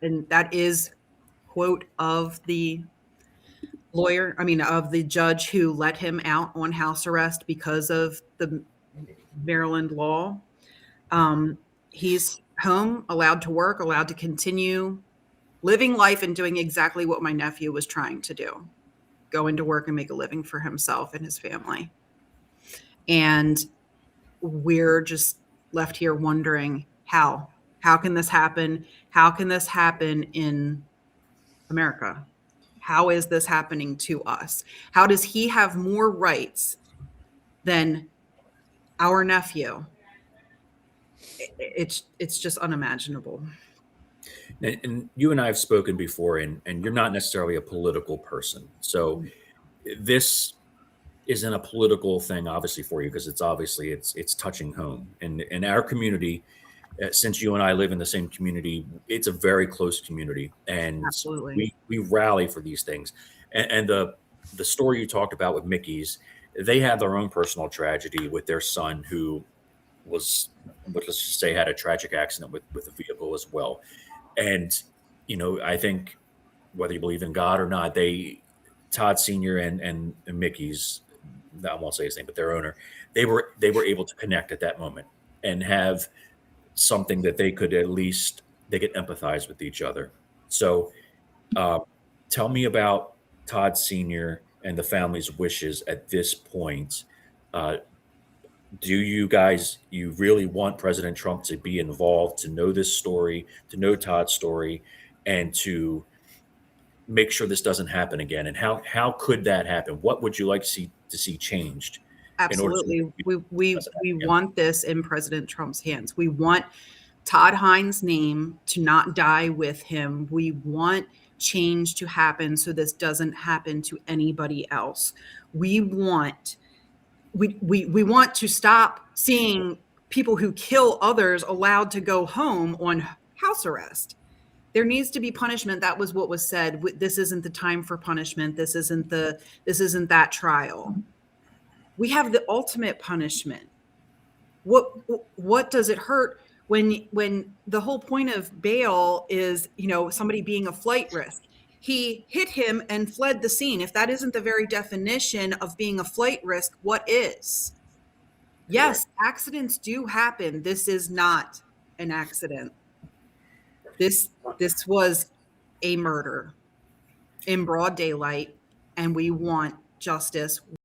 and that is quote of the of the judge who let him out on house arrest because of the Maryland law. He's home, allowed to work, allowed to continue living life and doing exactly what my nephew was trying to do, go into work and make a living for himself and his family. And we're just left here wondering how. How can this happen? How can this happen in America? How is this happening to us? How does he have more rights than our nephew? It's just unimaginable. And you and I have spoken before, and you're not necessarily a political person. So this isn't a political thing, obviously, for you, because it's touching home. And in our community, since you and I live in the same community, it's a very close community, and Absolutely. we rally for these things. And the story you talked about with Mickey's, they had their own personal tragedy with their son who was, let's just say, had a tragic accident with a vehicle as well. And I think whether you believe in God or not, Todd Senior and Mickey's, I won't say his name, but their owner, they were able to connect at that moment and have something that they could empathize with each other. So, uh, tell me about Todd Senior and the family's wishes at this point. Uh, do you really want President Trump to be involved, to know this story, to know Todd's story, and to make sure this doesn't happen again? And how could that happen? What would you like to see changed in order to Absolutely. it doesn't We happen again? want this in President Trump's hands. We want Todd Hines' name to not die with him. We want change to happen so this doesn't happen to anybody else. We want we want to stop seeing people who kill others allowed to go home on house arrest. There needs to be punishment. That was what was said. This isn't the time for punishment. This isn't that trial. We have the ultimate punishment. What does it hurt when the whole point of bail is, somebody being a flight risk? He hit him and fled the scene. If that isn't the very definition of being a flight risk, what is? Correct. Yes, accidents do happen. This is not an accident. This was a murder in broad daylight, and we want justice.